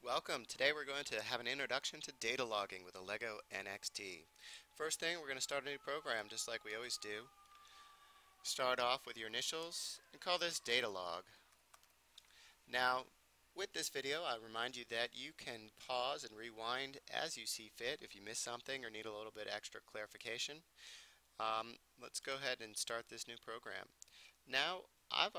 Welcome. Today we're going to have an introduction to data logging with Allego NXT. First thing, we're going to start a new program just like we always do. Start off with your initials and call this data log. Now, with this video, I remind you that you can pause and rewind as you see fit if you miss something or need a little bit extra clarification. Let's go ahead and start this new program. Now, I've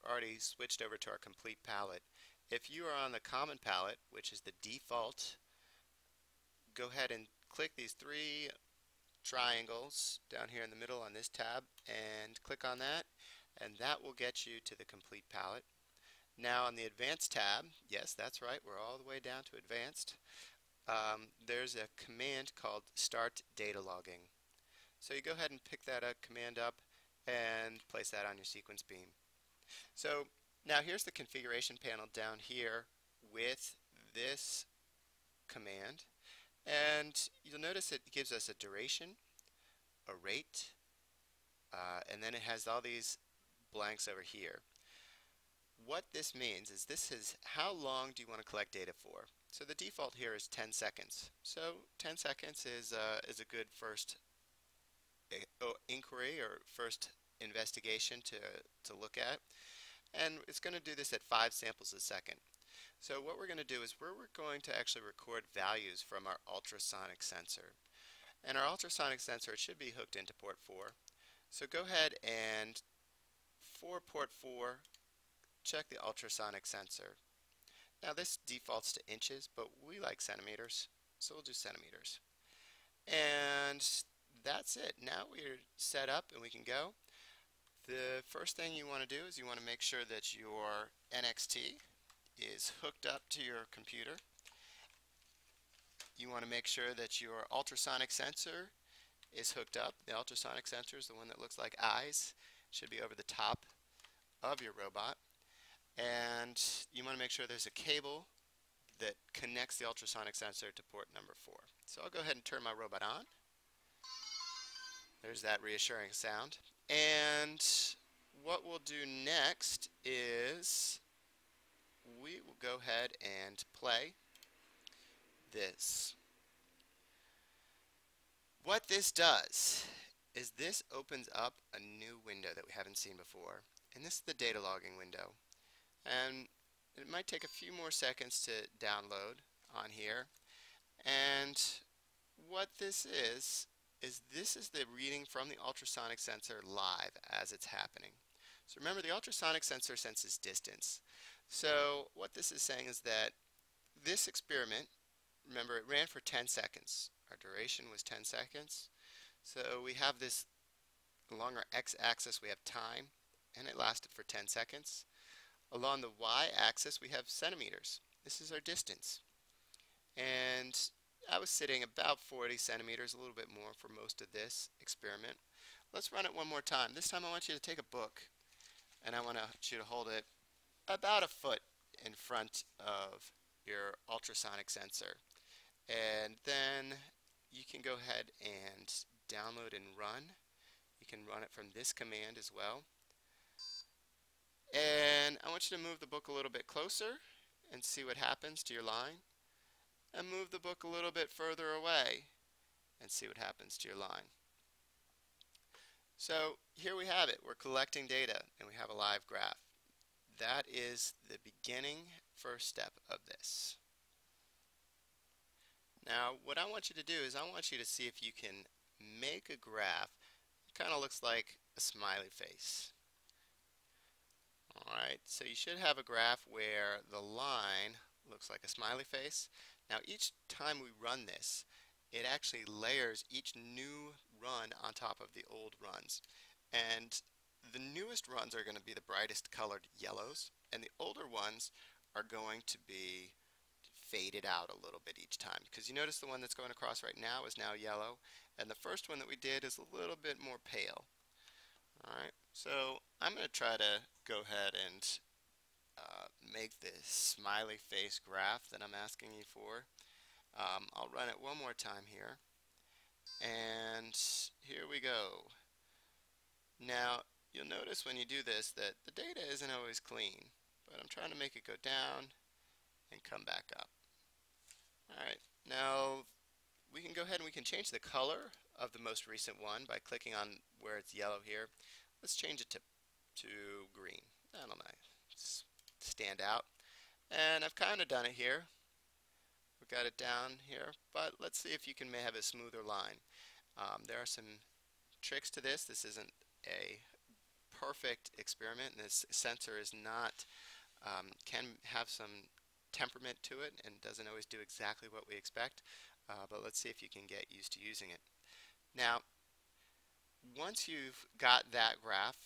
already switched over to our complete palette. If you are on the common palette, which is the default, go ahead and click these three triangles down here in the middle on this tab and click on that, and that will get you to the complete palette. Now on the advanced tab, yes, that's right, we're all the way down to advanced, there's a command called start data logging. So you go ahead and pick that command up and place that on your sequence beam. So now here's the configuration panel down here with this command, and you'll notice it gives us a duration, a rate, and then it has all these blanks over here. What this means is this is how long do you want to collect data for. So the default here is 10 seconds. So 10 seconds is a good first inquiry or first investigation to look at. And it's going to do this at 5 samples a second. So what we're going to do is we're going to actually record values from our ultrasonic sensor. And our ultrasonic sensor should be hooked into port 4. So go ahead and for port 4, check the ultrasonic sensor. Now this defaults to inches, but we like centimeters, so we'll do centimeters. And that's it. Now we're set up and we can go. The first thing you want to do is you want to make sure that your NXT is hooked up to your computer. You want to make sure that your ultrasonic sensor is hooked up. The ultrasonic sensor is the one that looks like eyes. It should be over the top of your robot. And you want to make sure there's a cable that connects the ultrasonic sensor to port number 4. So I'll go ahead and turn my robot on. There's that reassuring sound. And what we'll do next is we will go ahead and play this. What this does is this opens up a new window that we haven't seen before. And this is the data logging window. And it might take a few more seconds to download on here. And what this is this is the reading from the ultrasonic sensor live as it's happening. So remember, the ultrasonic sensor senses distance. So what this is saying is that this experiment, remember, it ran for 10 seconds. Our duration was 10 seconds. So we have this, along our x-axis we have time, and it lasted for 10 seconds. Along the y-axis we have centimeters. This is our distance. And I was sitting about 40 centimeters, a little bit more for most of this experiment. Let's run it one more time. This time I want you to take a book, and I want you to hold it about a foot in front of your ultrasonic sensor. And then you can go ahead and download and run. You can run it from this command as well. And I want you to move the book a little bit closer and see what happens to your line. And move the book a little bit further away and see what happens to your line. So here we have it. We're collecting data and we have a live graph. That is the beginning first step of this. Now what I want you to do is I want you to see if you can make a graph that kind of looks like a smiley face. Alright, so you should have a graph where the line looks like a smiley face. Now each time we run this, it actually layers each new run on top of the old runs. And the newest runs are going to be the brightest colored yellows, and the older ones are going to be faded out a little bit each time. Because you notice the one that's going across right now is now yellow, and the first one that we did is a little bit more pale. Alright, so I'm going to try to go ahead and make this smiley face graph that I'm asking you for. I'll run it one more time here, and here we go. Now you'll notice when you do this that the data isn't always clean, but I'm trying to make it go down and come back up. Now we can go ahead and we can change the color of the most recent one by clicking on where it's yellow here. Let's change it to green. That'll nice stand out. And I've kind of done it here. We've got it down here, but let's see if you can have a smoother line. There are some tricks to this. This isn't a perfect experiment. This sensor is not, can have some temperament to it and doesn't always do exactly what we expect, but let's see if you can get used to using it. Now, once you've got that graph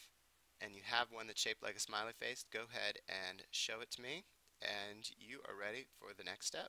and you have one that's shaped like a smiley face, go ahead and show it to me, and you are ready for the next step.